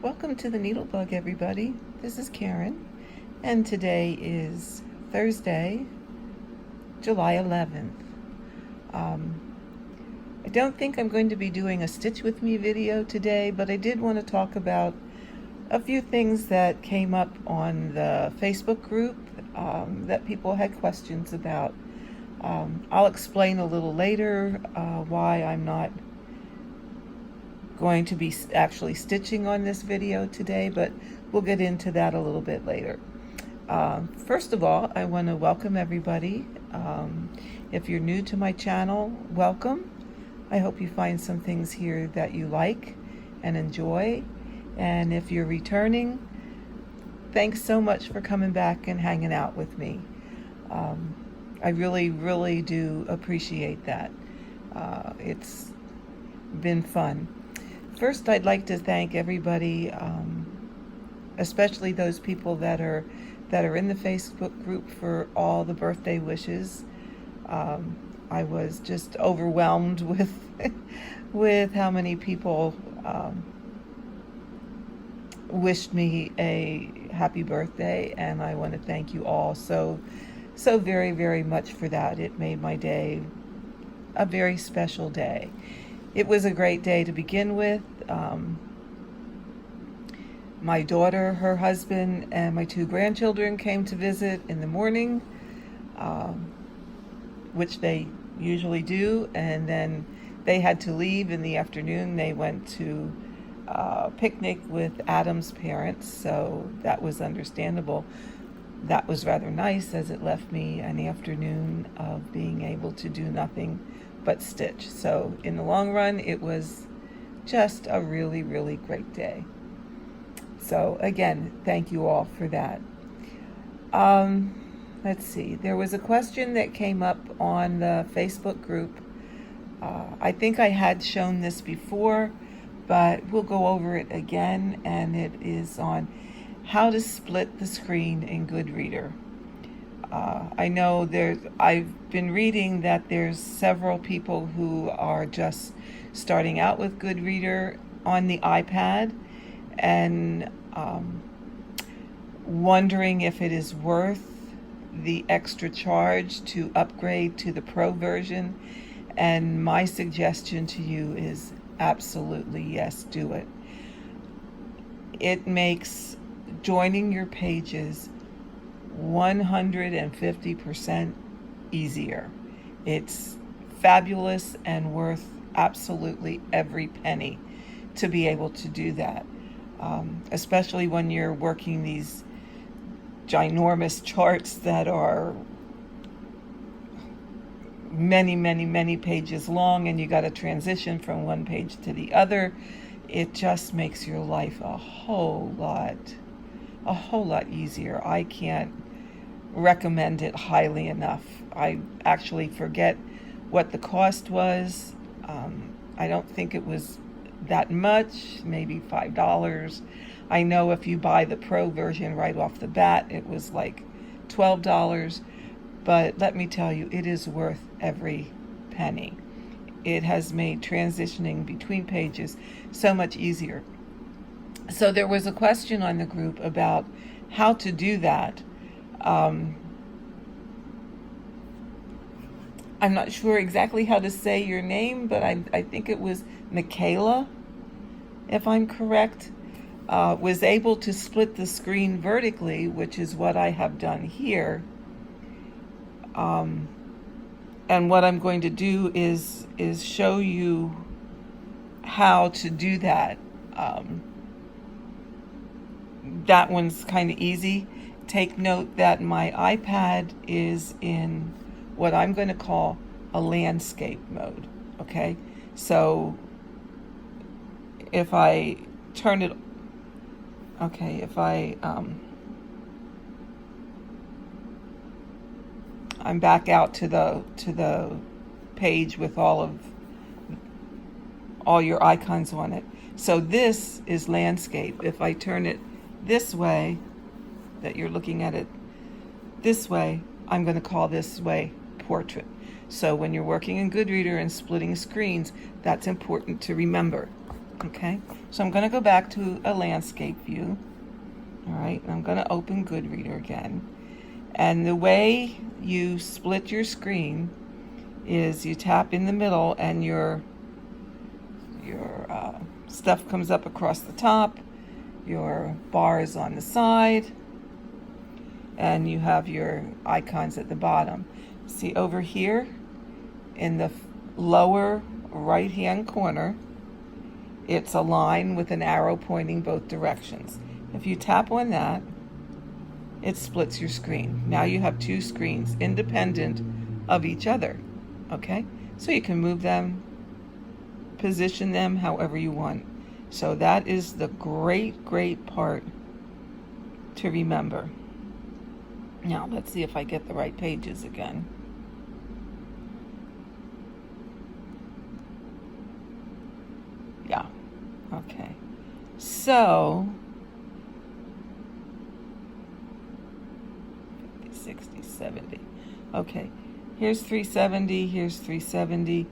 Welcome to the Needlebug, everybody. This is Karen, and today is Thursday, July 11th. I don't think I'm going to be doing a Stitch With Me video today, but I did want to talk about a few things that came up on the Facebook group that people had questions about. I'll explain a little later why I'm not going to be actually stitching on this video today, but we'll get into that a little bit later. First of all, I want to welcome everybody. If you're new to my channel, welcome. I hope you find some things here that you like and enjoy. And if you're returning, thanks so much for coming back and hanging out with me. I really do appreciate that. It's been fun. First, I'd like to thank everybody, especially those people that are in the Facebook group, for all the birthday wishes. I was just overwhelmed with how many people wished me a happy birthday, and I want to thank you all so very much for that. It made my day a very special day. It was a great day to begin with. My daughter, her husband, and my 2 grandchildren came to visit in the morning, which they usually do, and then they had to leave in the afternoon. They went to a picnic with Adam's parents, so that was understandable. That was rather nice, as it left me an afternoon of being able to do nothing but stitch. So in the long run, it was just a really great day. So again, thank you all for that. Let's see, there was a question that came up on the Facebook group. I think I had shown this before, but we'll go over it again, and it is on how to split the screen in GoodReader. I know I've been reading that there's several people who are just starting out with GoodReader on the iPad and wondering if it is worth the extra charge to upgrade to the Pro version. And my suggestion to you is absolutely yes, do it. It makes joining your pages 150% easier. It's fabulous and worth absolutely every penny to be able to do that, especially when you're working these ginormous charts that are many pages long, and you got to transition from one page to the other. It just makes your life a whole lot easier. I can't recommend it highly enough. I actually forget what the cost was. I don't think it was that much, maybe $5. I know if you buy the Pro version right off the bat, it was like $12. But let me tell you, it is worth every penny. It has made transitioning between pages so much easier. So there was a question on the group about how to do that. I'm not sure exactly how to say your name, but I think it was Michaela, if I'm correct, was able to split the screen vertically, which is what I have done here. And what I'm going to do is show you how to do that. That one's kind of easy. Take note that my iPad is in what I'm going to call a landscape mode. Okay, so if I turn it, okay, if I'm back out to the page with all your icons on it. So this is landscape. If I turn it this way, that you're looking at it this way, I'm going to call this way portrait. So when you're working in GoodReader and splitting screens, that's important to remember. Okay, so I'm going to go back to a landscape view. All right, and I'm going to open GoodReader again. And the way you split your screen is you tap in the middle and your stuff comes up across the top, your bar is on the side, and you have your icons at the bottom. See over here in the lower right hand corner, it's a line with an arrow pointing both directions. If you tap on that, it splits your screen. Now you have two screens independent of each other. Okay, so you can move them, position them however you want. So that is the great part to remember. Now let's see if I get the right pages again. Yeah, okay. So 50, 60, 70. Okay, here's 370, here's 370.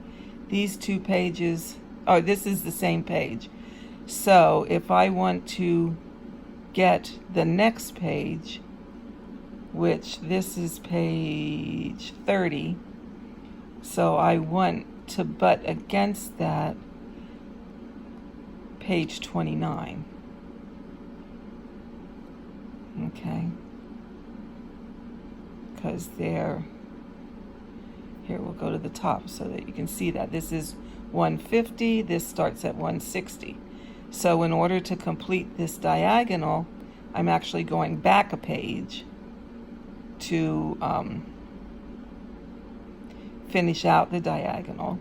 These two pages, oh, this is the same page. So if I want to get the next page, which this is page 30, so I want to butt against that page 29. Okay, because here we'll go to the top so that you can see that this is 150, this starts at 160. So in order to complete this diagonal, I'm actually going back a page to finish out the diagonal.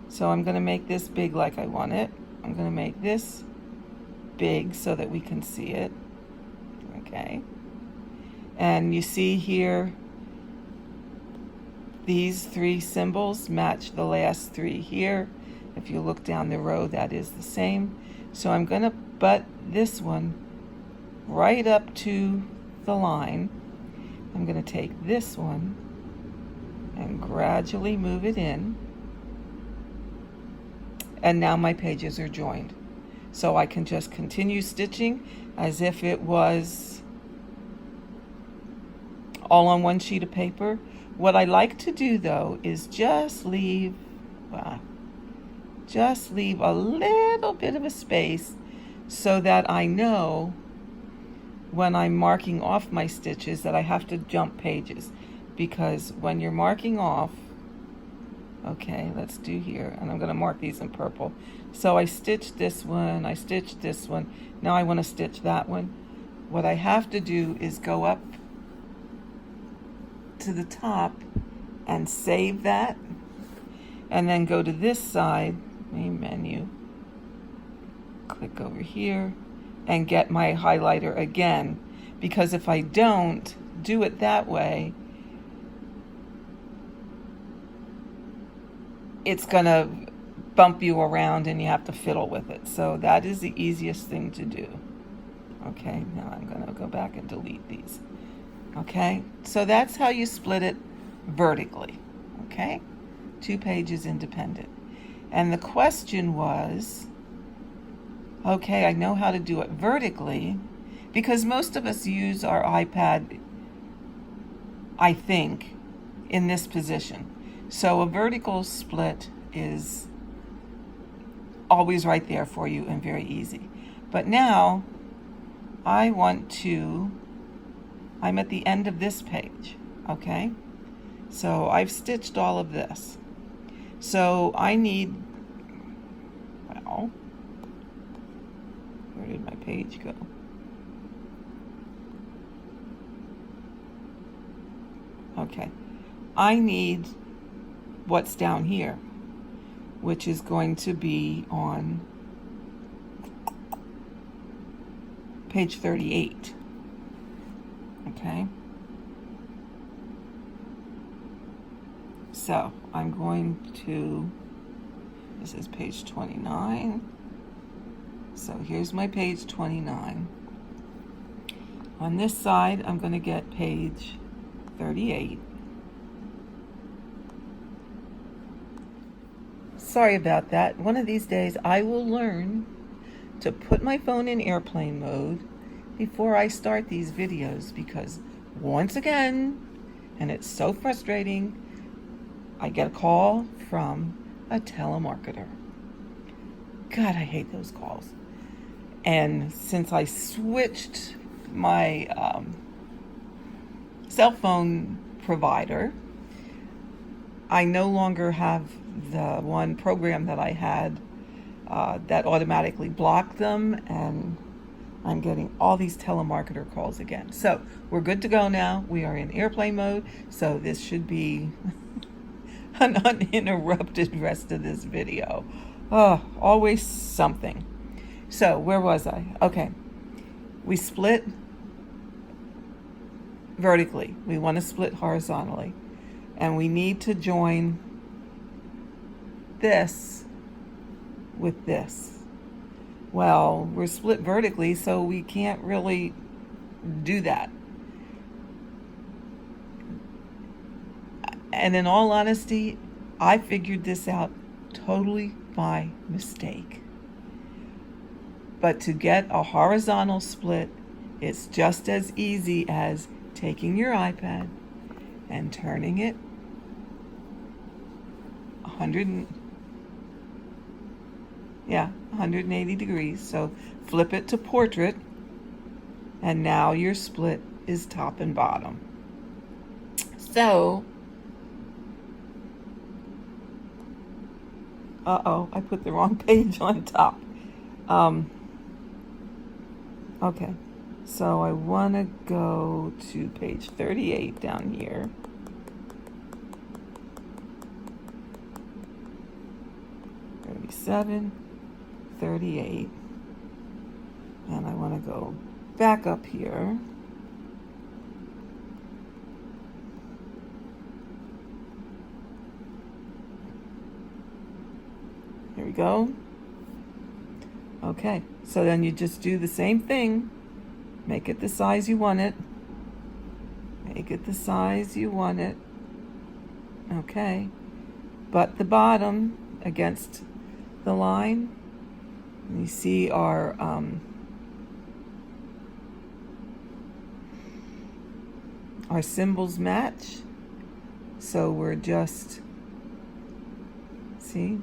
So I'm going to make this big like I want it. I'm going to make this big so that we can see it. Okay. And you see here, these three symbols match the last three here. If you look down the row, that is the same. So I'm going to butt this one right up to the line. I'm going to take this one and gradually move it in. And now my pages are joined. So I can just continue stitching as if it was all on one sheet of paper. What I like to do though is just leave a little bit of a space so that I know when I'm marking off my stitches that I have to jump pages, because when you're marking off, okay, let's do here, and I'm going to mark these in purple. So I stitched this one, I stitched this one, now I want to stitch that one. What I have to do is go up to the top and save that, and then go to this side, main menu, click over here, and get my highlighter again, because if I don't do it that way, it's gonna bump you around and you have to fiddle with it. So that is the easiest thing to do. Okay, now I'm gonna go back and delete these. Okay, so that's how you split it vertically. Okay, two pages independent. And the question was, okay, I know how to do it vertically, because most of us use our iPad, I think, in this position. So a vertical split is always right there for you and very easy. But now I'm at the end of this page, okay? So I've stitched all of this. So I need, well, where did my page go? Okay, I need what's down here, which is going to be on page 38. Okay, so I'm going to, this is page 29. So here's my page 29. On this side, I'm going to get page 38. sorry about that. One of these days I will learn to put my phone in airplane mode before I start these videos, because once again, and it's so frustrating, I get a call from a telemarketer. God, I hate those calls. And since I switched my cell phone provider, I no longer have the one program that I had that automatically blocked them, and I'm getting all these telemarketer calls again. So we're good to go now. We are in airplane mode, so this should be an uninterrupted rest of this video. Oh, always something. So where was I? Okay, we split vertically. We want to split horizontally, and we need to join this with this. Well, we're split vertically, so we can't really do that. And in all honesty, I figured this out totally by mistake. But to get a horizontal split, it's just as easy as taking your iPad and turning it 180 degrees. So flip it to portrait, and now your split is top and bottom. So, I put the wrong page on top. Okay, so I want to go to page 38 down here. '37, 38, and I want to go back up here. Here we go. Okay, so then you just do the same thing. Make it the size you want it. Make it the size you want it. Okay, but the bottom against the line. You see our symbols match. So we're just, see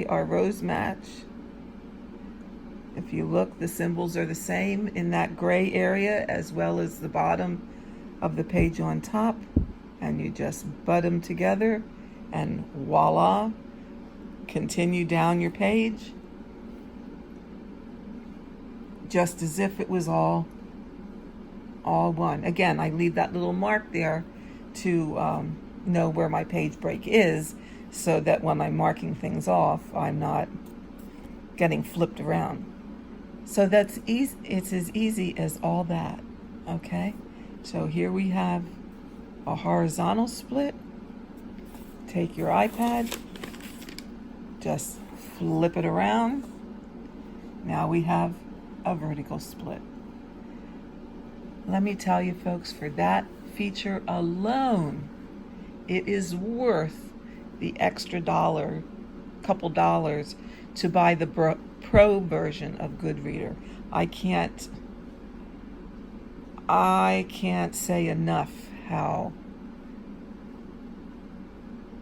our rows match. If you look, the symbols are the same in that gray area as well as the bottom of the page on top, and you just butt them together, and voila, continue down your page just as if it was all one. Again, I leave that little mark there to know where my page break is, so that when I'm marking things off, I'm not getting flipped around. So that's easy. It's as easy as all that. Okay, so here we have a horizontal split. Take your iPad, just flip it around. Now we have a vertical split. Let me tell you folks, for that feature alone, it is worth the extra couple dollars to buy the pro version of GoodReader. I can't say enough how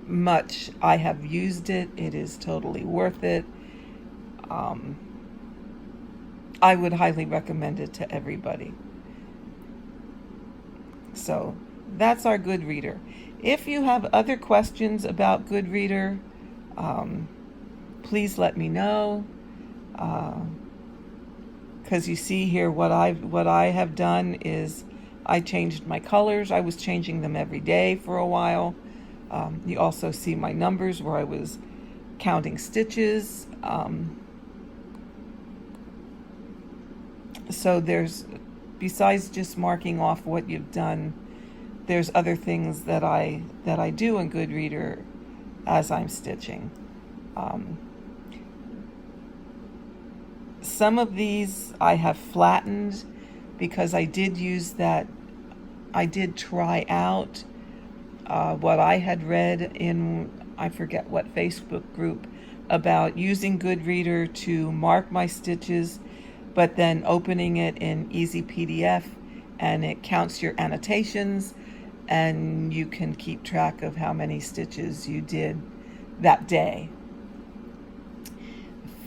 much I have used it. It is totally worth it. I would highly recommend it to everybody. So that's our GoodReader. If you have other questions about GoodReader, please let me know. Because you see here, what I have done is I changed my colors. I was changing them every day for a while. You also see my numbers where I was counting stitches. So there's, besides just marking off what you've done, there's other things that I do in GoodReader as I'm stitching. Some of these I have flattened because I did use that. I did try out what I had read in, I forget what Facebook group, about using GoodReader to mark my stitches, but then opening it in Easy PDF, and it counts your annotations, and you can keep track of how many stitches you did that day.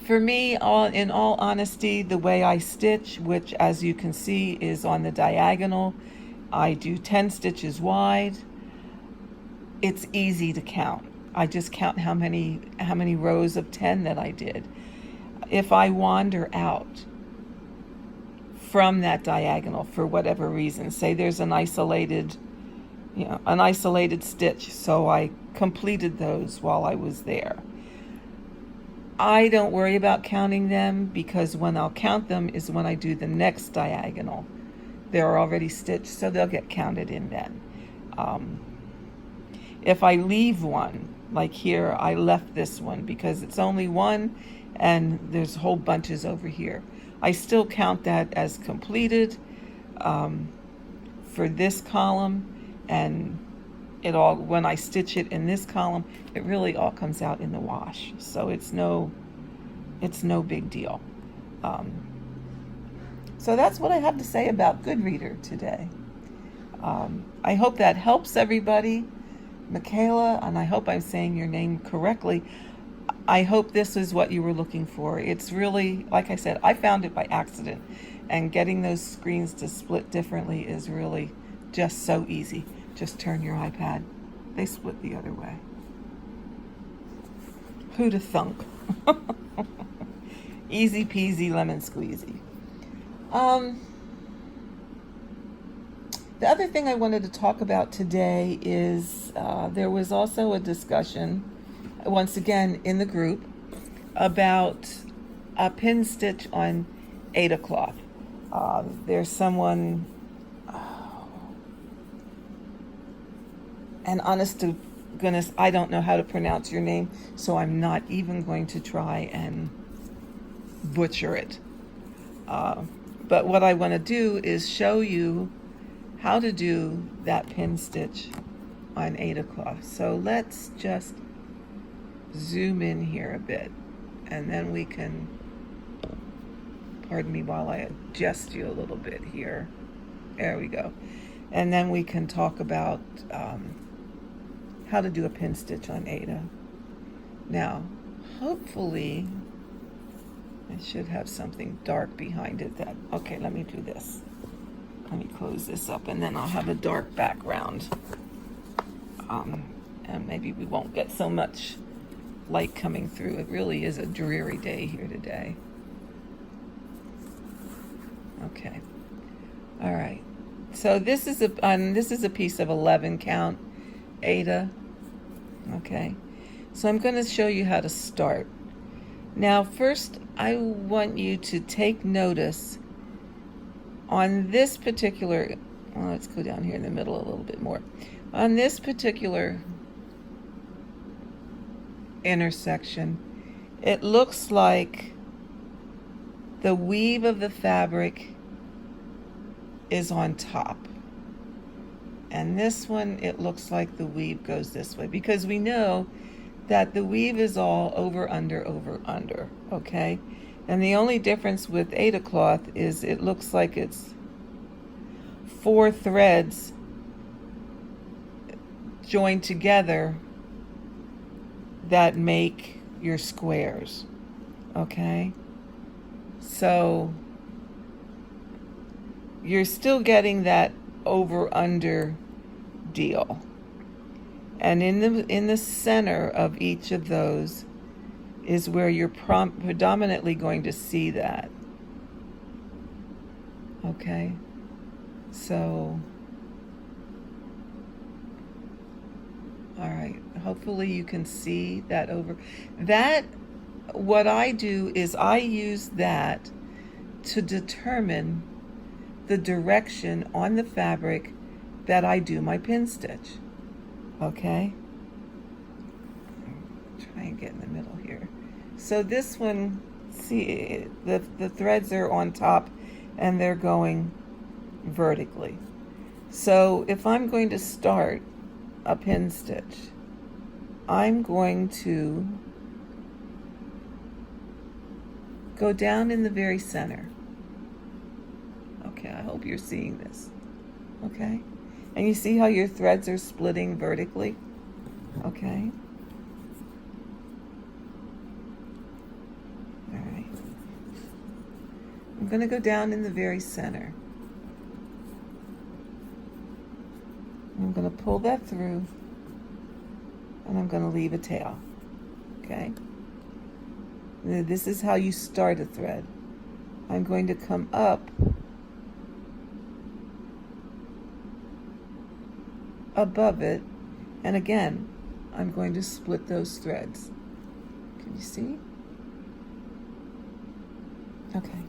For me, in all honesty, the way I stitch, which as you can see is on the diagonal, I do 10 stitches wide. It's easy to count. I just count how many rows of 10 that I did. If I wander out from that diagonal for whatever reason, say there's an isolated stitch, so I completed those while I was there, I don't worry about counting them, because when I'll count them is when I do the next diagonal. They're already stitched, so they'll get counted in then. If I leave one, like here, I left this one because it's only one and there's whole bunches over here, I still count that as completed for this column, and it all, when I stitch it in this column, it really all comes out in the wash, so it's no big deal. So that's what I have to say about GoodReader today. I hope that helps everybody. Michaela, and I hope I'm saying your name correctly, I hope this is what you were looking for. It's really, like I said, I found it by accident, and getting those screens to split differently is really just so easy. Just turn your iPad. They split the other way. Who'da thunk? Easy peasy lemon squeezy. The other thing I wanted to talk about today is there was also a discussion, once again in the group, about a pin stitch on Aida cloth. There's someone, and honest to goodness, I don't know how to pronounce your name, so I'm not even going to try and butcher it. But what I want to do is show you how to do that pin stitch on Aida cloth. So let's just zoom in here a bit, and then we can, pardon me while I adjust you a little bit here. There we go. And then we can talk about how to do a pin stitch on Aida. Now, hopefully, I should have something dark behind it. Okay, let me do this. Let me close this up, and then I'll have a dark background. And maybe we won't get so much light coming through. It really is a dreary day here today. Okay. All right. So this is a piece of 11 count Aida. Okay. So I'm going to show you how to start. Now, first, I want you to take notice on this particular, well, let's go down here in the middle a little bit more. On this particular intersection, it looks like the weave of the fabric is on top. And this one, it looks like the weave goes this way, because we know that the weave is all over, under, okay? And the only difference with Aida cloth is it looks like it's 4 threads joined together that make your squares, okay? So you're still getting that over under deal. And in the center of each of those is where you're predominantly going to see that. Okay? So, all right, hopefully you can see that over. That, what I do is I use that to determine the direction on the fabric that I do my pin stitch. Okay? Try and get in the middle here. So this one, see, the threads are on top and they're going vertically. So if I'm going to start a pin stitch, I'm going to go down in the very center. Okay, I hope you're seeing this. Okay, and you see how your threads are splitting vertically? Okay. All right. I'm going to go down in the very center. I'm going to pull that through, and I'm going to leave a tail. Okay? This is how you start a thread. I'm going to come up above it, and again, I'm going to split those threads. Can you see? Okay.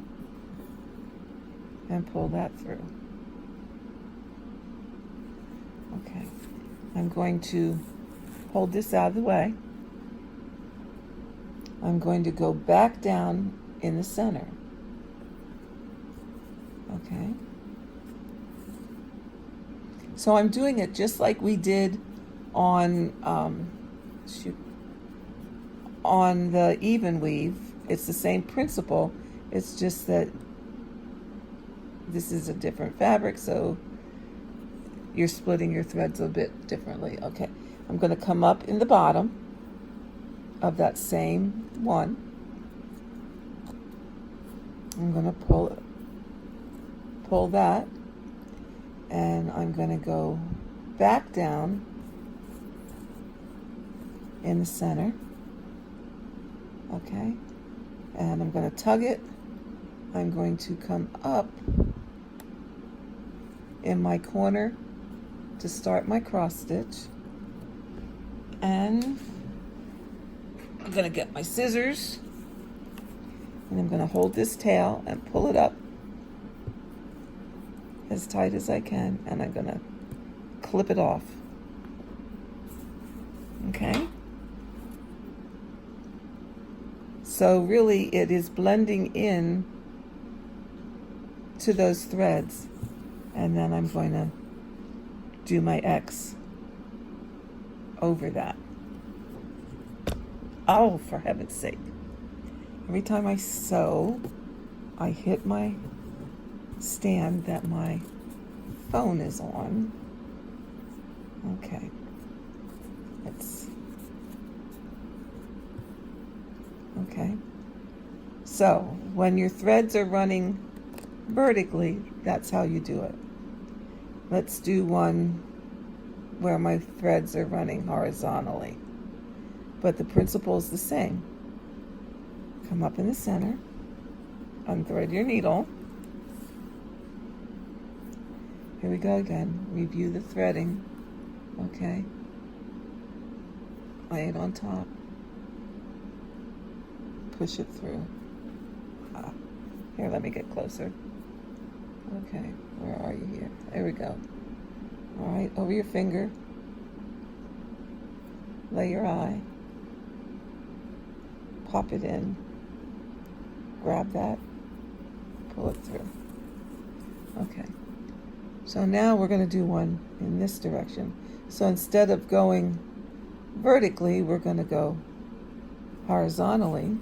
And pull that through. Okay. I'm going to hold this out of the way. I'm going to go back down in the center. Okay. So I'm doing it just like we did on the even weave. It's the same principle. It's just that this is a different fabric, so you're splitting your threads a bit differently. Okay, I'm going to come up in the bottom of that same one. I'm going to pull that, and I'm going to go back down in the center. Okay, and I'm going to tug it. I'm going to come up in my corner to start my cross stitch, and I'm going to get my scissors, and I'm going to hold this tail and pull it up as tight as I can, and I'm going to clip it off. Okay? So really it is blending in to those threads, and then I'm going to do my X over that. Oh, for heaven's sake. Every time I sew, I hit my stand that my phone is on. Okay. Okay. So, when your threads are running vertically, that's how you do it. Let's do one where my threads are running horizontally. But the principle is the same. Come up in the center, unthread your needle. Here we go again. Review the threading. Okay. Lay it on top. Push it through. Here, let me get closer. Okay, where are you here? There we go. All right, over your finger. Lay your eye. Pop it in. Grab that. Pull it through. Okay. So now we're going to do one in this direction. So instead of going vertically, we're going to go horizontally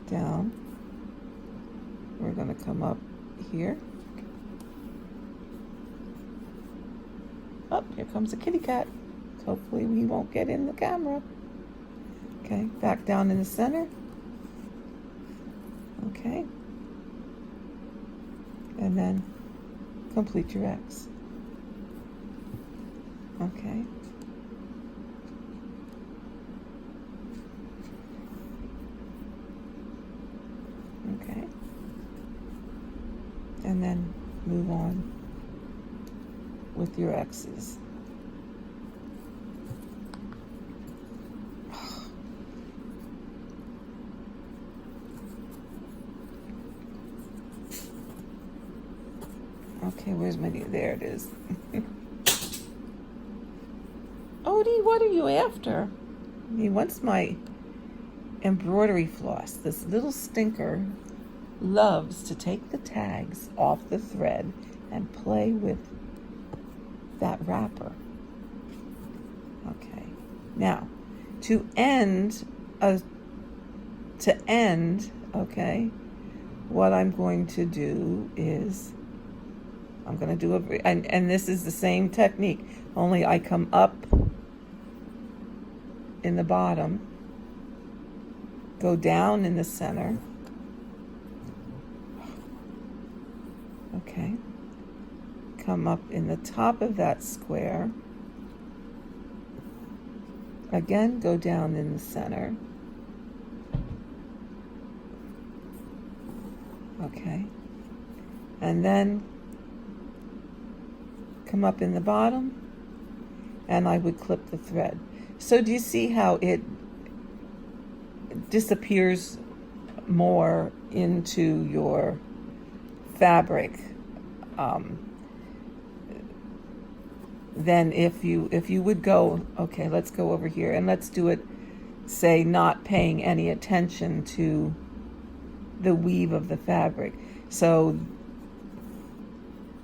down. We're going to come up here. Oh, here comes a kitty cat. Hopefully he won't get in the camera. Okay, back down in the center. Okay. And then complete your X. Okay. Okay. And then move on with your X's. Okay, where's my new? There it is. Odie, what are you after? He wants my embroidery floss. This little stinker loves to take the tags off the thread and play with that wrapper. Okay. Now, to end okay, what I'm going to do is I'm going to do and this is the same technique, only I come up in the bottom, go down in the center, okay, come up in the top of that square, again go down in the center, okay, and then come up in the bottom, and I would clip the thread. So do you see how it disappears more into your fabric than if you would go, okay, let's go over here and let's do it, say, not paying any attention to the weave of the fabric. So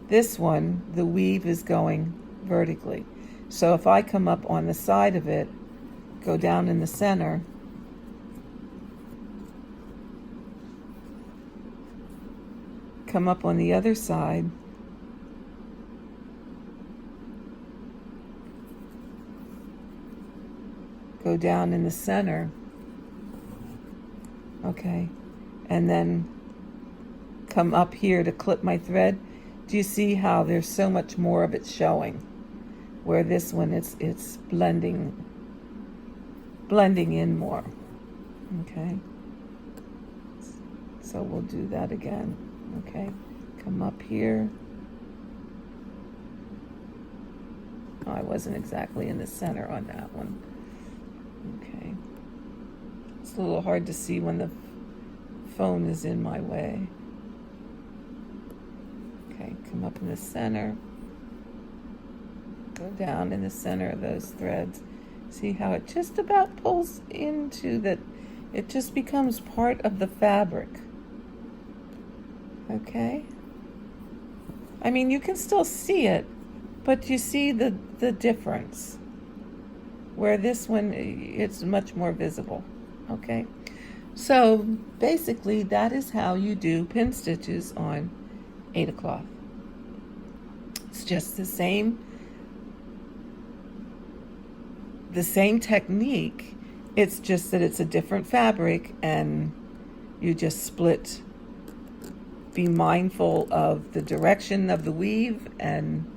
this one, the weave is going vertically. So if I come up on the side of it, go down in the center, come up on the other side, go down in the center, okay, and then come up here to clip my thread. Do you see how there's so much more of it showing? Where this one, it's blending in more. Okay. So we'll do that again. Okay. Come up here. Oh, I wasn't exactly in the center on that one. Okay. It's a little hard to see when the phone is in my way. Okay, come up in the center, go down in the center of those threads. See how it just about pulls into that, it just becomes part of the fabric. Okay? I mean, you can still see it, but you see the difference. Where this one, it's much more visible. Okay? So basically, that is how you do pin stitches on Aida cloth. It's just the same technique. It's just that it's a different fabric, and you just split. Be mindful of the direction of the weave and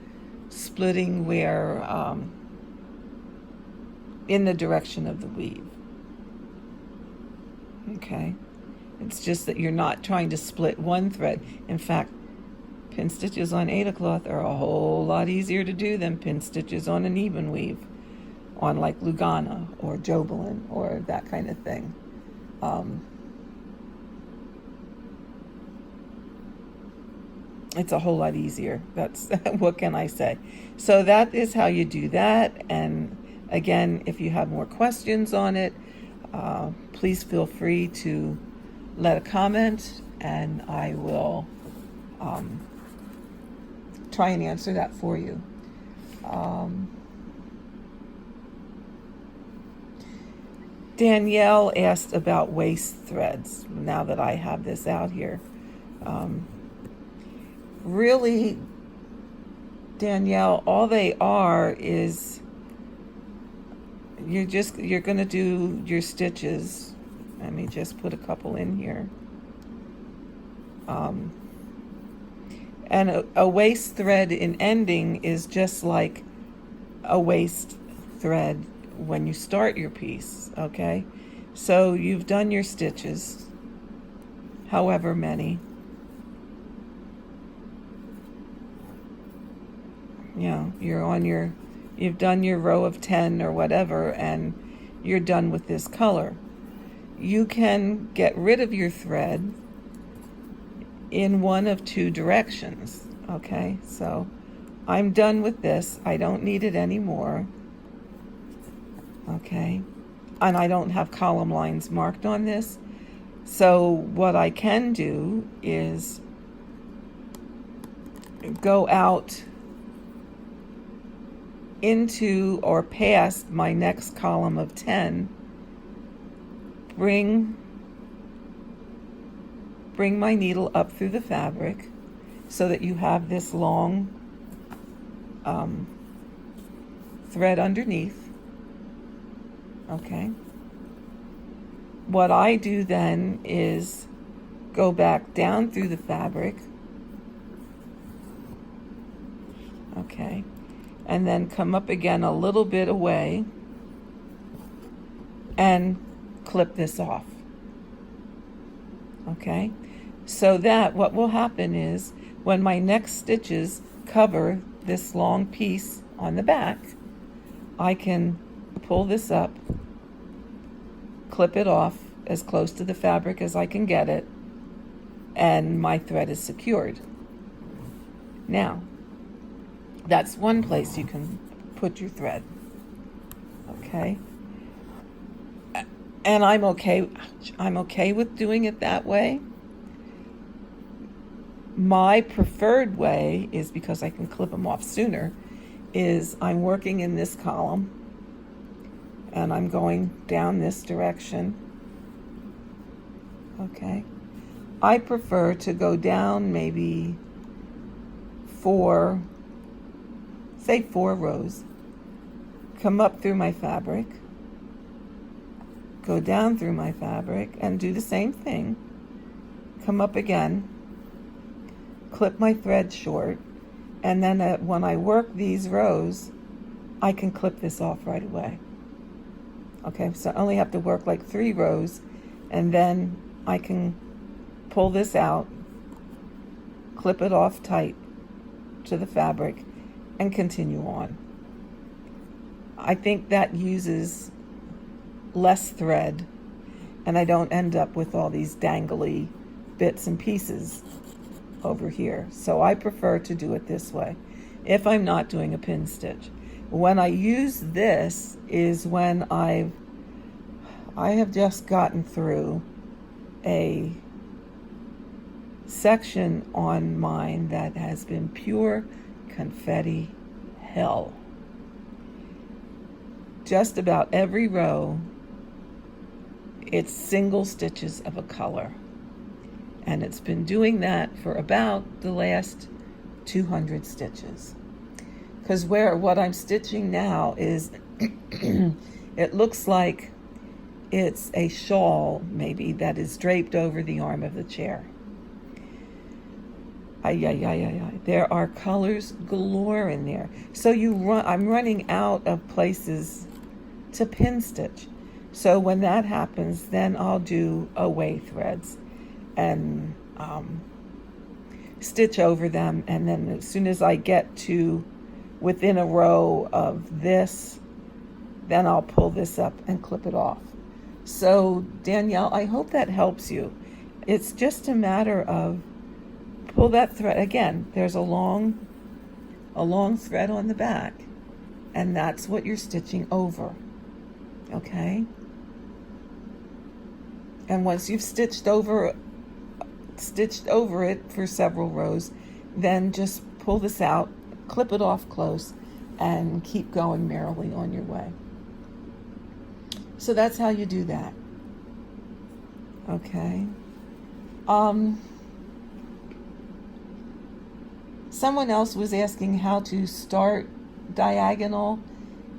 splitting where in the direction of the weave. Okay, it's just that you're not trying to split one thread. In fact, pin stitches on Aida cloth are a whole lot easier to do than pin stitches on an even weave, on like Lugana or Jobelin or that kind of thing. It's a whole lot easier. That's what can I say? So that is how you do that. And again, if you have more questions on it, please feel free to let a comment, and I will try and answer that for you. Danielle asked about waist threads, now that I have this out here. Really, Danielle, all they are is you're going to do your stitches. Let me just put a couple in here. And a waist thread in ending is just like a waist thread when you start your piece, okay? So you've done your stitches, however many. You know, you've done your row of 10 or whatever, and you're done with this color. You can get rid of your thread in one of two directions, okay? So I'm done with this. I don't need it anymore, okay? And I don't have column lines marked on this. So what I can do is go out into or past my next column of 10, bring bring my needle up through the fabric so that you have this long thread underneath. Okay. What I do then is go back down through the fabric. Okay. And then come up again a little bit away and clip this off. Okay. So that what will happen is when my next stitches cover this long piece on the back, I can pull this up, clip it off as close to the fabric as I can get it, and my thread is secured. Now, that's one place you can put your thread. Okay? And I'm okay with doing it that way. My preferred way is, because I can clip them off sooner, is I'm working in this column and I'm going down this direction. Okay. I prefer to go down maybe four rows, come up through my fabric, go down through my fabric and do the same thing, come up again, clip my thread short, and then when I work these rows, I can clip this off right away. Okay, so I only have to work like 3 rows, and then I can pull this out, clip it off tight to the fabric, and continue on. I think that uses less thread, and I don't end up with all these dangly bits and pieces over here. So I prefer to do it this way if I'm not doing a pin stitch. When I use this is when I have just gotten through a section on mine that has been pure confetti hell. Just about every row, it's single stitches of a color. And it's been doing that for about the last 200 stitches. Because what I'm stitching now is, it looks like it's a shawl, maybe, that is draped over the arm of the chair. There are colors galore in there. So I'm running out of places to pin stitch. So when that happens, then I'll do away threads and stitch over them, and then as soon as I get to within a row of this, then I'll pull this up and clip it off. So Danielle, I hope that helps you. It's just a matter of pull that thread. Again, there's a long thread on the back, and that's what you're stitching over. Okay? And once you've stitched over it for several rows, then just pull this out, clip it off close, and keep going merrily on your way. So that's how you do that. Okay. Someone else was asking how to start diagonal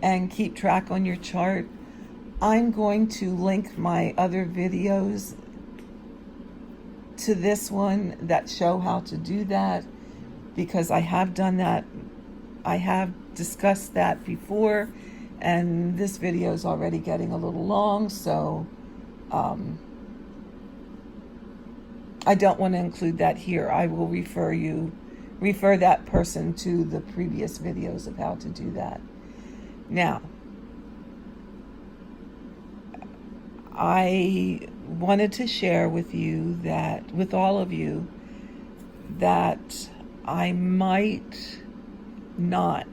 and keep track on your chart. I'm going to link my other videos to this one that show how to do that, because I have done that. I have discussed that before, and this video is already getting a little long, so I don't want to include that here. I will refer that person to the previous videos of how to do that. Now, I wanted to share with all of you, that I might not,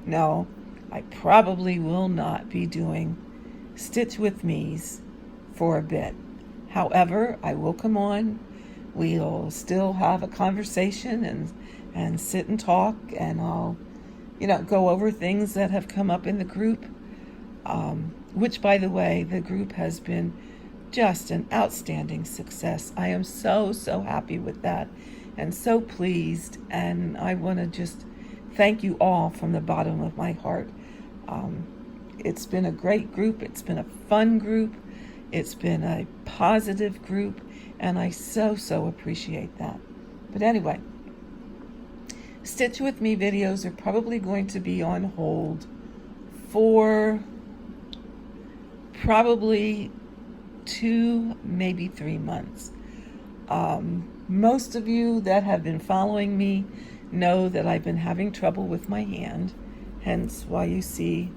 no, I probably will not be doing Stitch With Me's for a bit. However, I will come on. We'll still have a conversation and sit and talk, and I'll, go over things that have come up in the group, which, by the way, the group has been just an outstanding success. I am so, so happy with that and so pleased. And I want to just thank you all from the bottom of my heart. It's been a great group. It's been a fun group. It's been a positive group. And I so, so appreciate that. But anyway, Stitch With Me videos are probably going to be on hold for probably 2, maybe 3 months. Most of you that have been following me know that I've been having trouble with my hand, hence why you see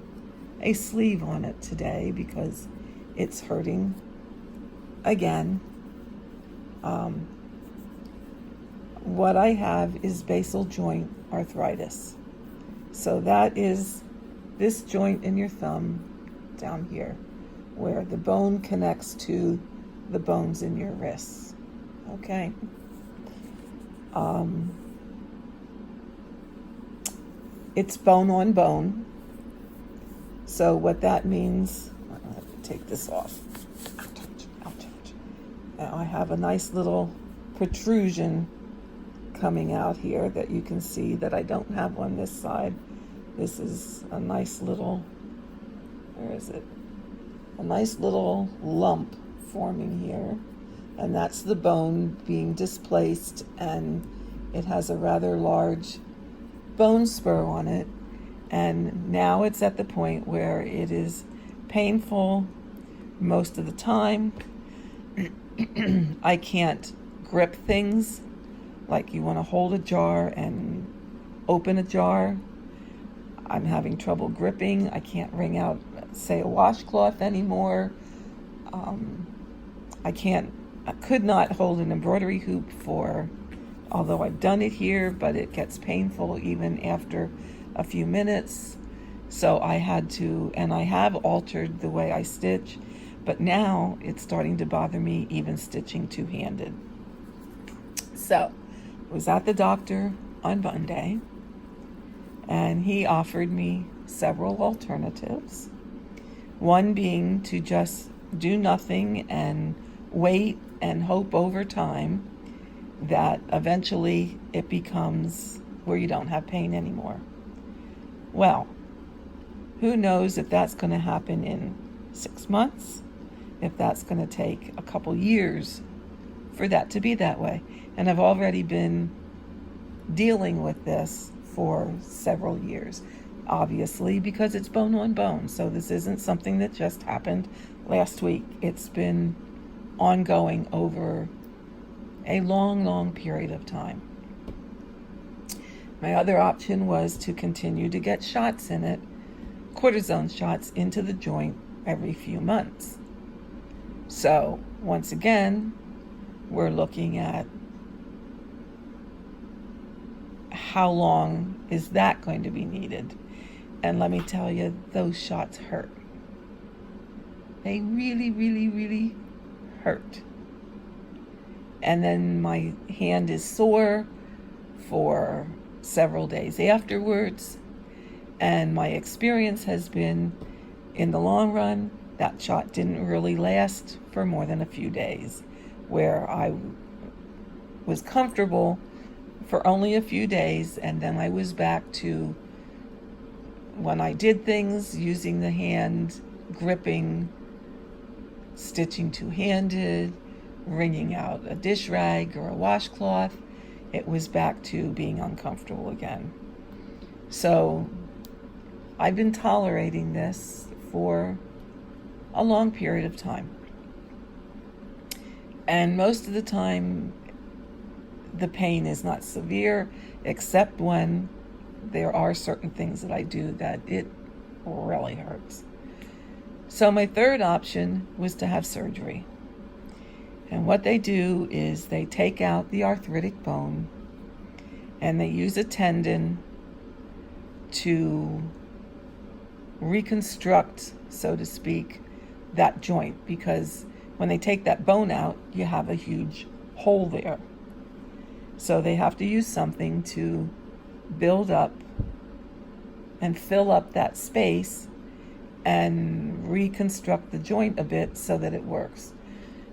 a sleeve on it today, because it's hurting again. What I have is basal joint arthritis. So that is this joint in your thumb down here, where the bone connects to the bones in your wrists. Okay. It's bone on bone. So what that means, I have to take this off. Ouch. Now I have a nice little protrusion coming out here that you can see that I don't have on this side. This is a nice little, where is it? A nice little lump forming here. And that's the bone being displaced, and it has a rather large bone spur on it. And now it's at the point where it is painful most of the time. I can't grip things, like you want to hold a jar and open a jar. I'm having trouble gripping. I can't wring out, say, a washcloth anymore. I could not hold an embroidery hoop although I've done it here, but it gets painful even after a few minutes. So I had to, and I have altered the way I stitch, but now it's starting to bother me even stitching two-handed. So I was at the doctor on Monday, and he offered me several alternatives. One being to just do nothing and wait and hope over time that eventually it becomes where you don't have pain anymore. Well, who knows if that's going to happen in 6 months, if that's going to take a couple years for that to be that way. And I've already been dealing with this for several years, obviously, because it's bone on bone. So this isn't something that just happened last week. It's been ongoing over a long, long period of time. My other option was to continue to get shots in it, cortisone shots into the joint every few months. So once again, we're looking at how long is that going to be needed. And let me tell you, those shots hurt. They really, really, really hurt. And then my hand is sore for several days afterwards. And my experience has been, in the long run, that shot didn't really last for more than a few days, where I was comfortable for only a few days, and then I was back to when I did things using the hand, gripping, stitching two-handed, wringing out a dish rag or a washcloth. It was back to being uncomfortable again. So I've been tolerating this for a long period of time. And most of the time, the pain is not severe, except when there are certain things that I do that it really hurts. So my third option was to have surgery. And what they do is they take out the arthritic bone and they use a tendon to reconstruct, so to speak, that joint, because when they take that bone out, you have a huge hole there. So they have to use something to build up and fill up that space and reconstruct the joint a bit so that it works.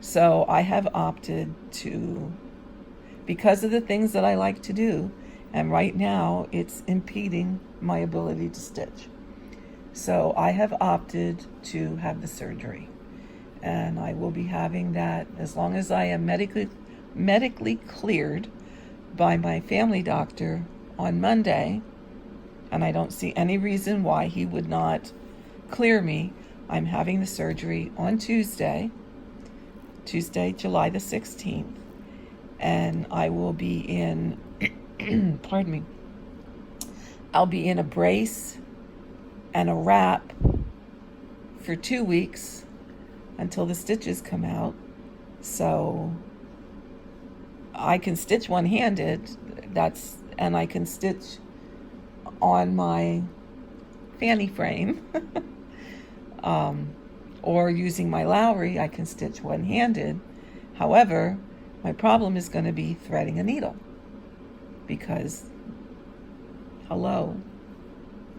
So I have opted to, because of the things that I like to do, and right now it's impeding my ability to stitch. So I have opted to have the surgery, and I will be having that as long as I am medically cleared by my family doctor on Monday, and I don't see any reason why he would not clear me. I'm having the surgery on Tuesday, July the 16th, and I will be in, pardon me, I'll be in a brace and a wrap for 2 weeks until the stitches come out. So I can stitch one-handed, and I can stitch on my fanny frame, or using my Lowry, I can stitch one-handed. However, my problem is going to be threading a needle, because, hello,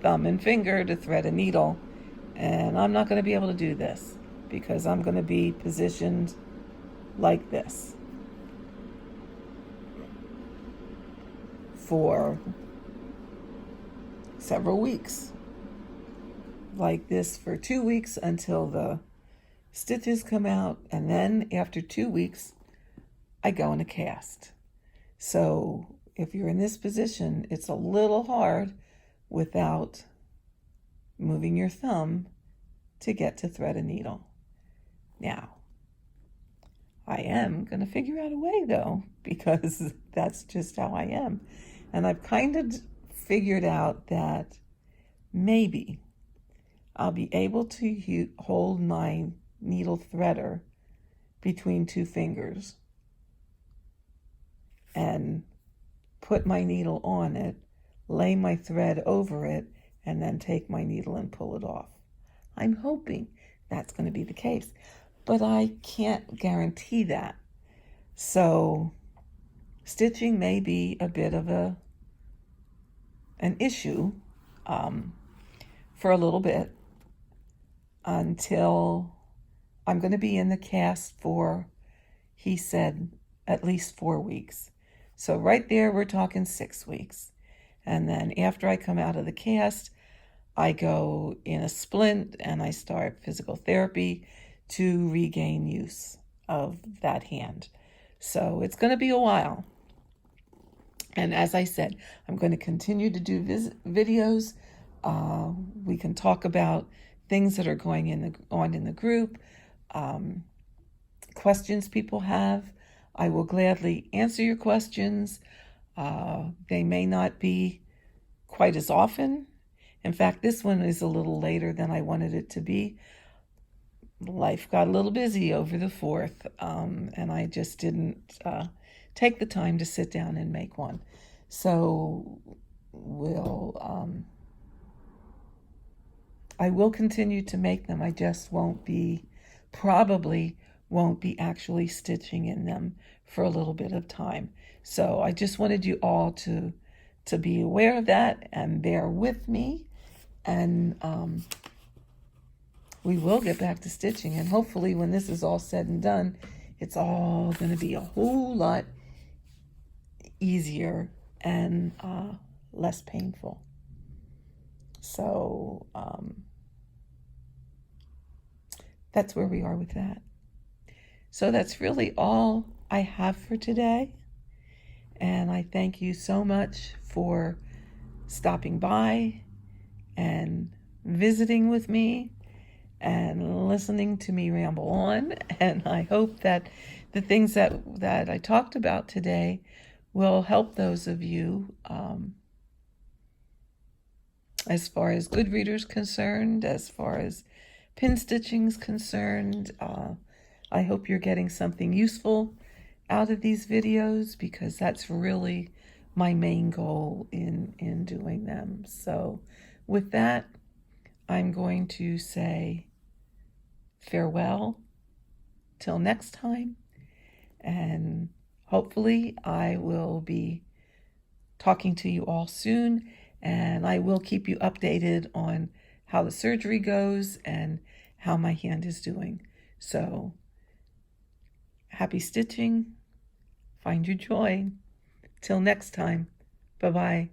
thumb and finger to thread a needle, and I'm not going to be able to do this because I'm going to be positioned like this for several weeks, like this for 2 weeks until the stitches come out, and then after 2 weeks I go in a cast. So if you're in this position, it's a little hard without moving your thumb to get to thread a needle. Now, I am going to figure out a way though, because that's just how I am. And I've kind of figured out that maybe I'll be able to hold my needle threader between 2 fingers and put my needle on it, lay my thread over it, and then take my needle and pull it off. I'm hoping that's going to be the case, but I can't guarantee that. So stitching may be a bit of an issue for a little bit, until I'm going to be in the cast for, he said, at least 4 weeks. So right there, we're talking 6 weeks. And then after I come out of the cast, I go in a splint and I start physical therapy to regain use of that hand. So it's going to be a while. And as I said, I'm going to continue to do videos. We can talk about things that are going on in the group, questions people have. I will gladly answer your questions. They may not be quite as often. In fact, this one is a little later than I wanted it to be. Life got a little busy over the 4th, and I just didn't take the time to sit down and make one. So I will continue to make them. I just probably won't be actually stitching in them for a little bit of time. So I just wanted you all to be aware of that and bear with me. And we will get back to stitching. And hopefully when this is all said and done, it's all going to be a whole lot easier and less painful. So that's where we are with that. So that's really all I have for today. And I thank you so much for stopping by and visiting with me and listening to me ramble on. And I hope that the things that I talked about today will help those of you as far as GoodReader's concerned, as far as pin stitching's concerned. I hope you're getting something useful out of these videos, because that's really my main goal in doing them. So with that, I'm going to say farewell till next time, and hopefully I will be talking to you all soon, and I will keep you updated on how the surgery goes and how my hand is doing. So Happy stitching. Find your joy. Till next time. Bye-bye.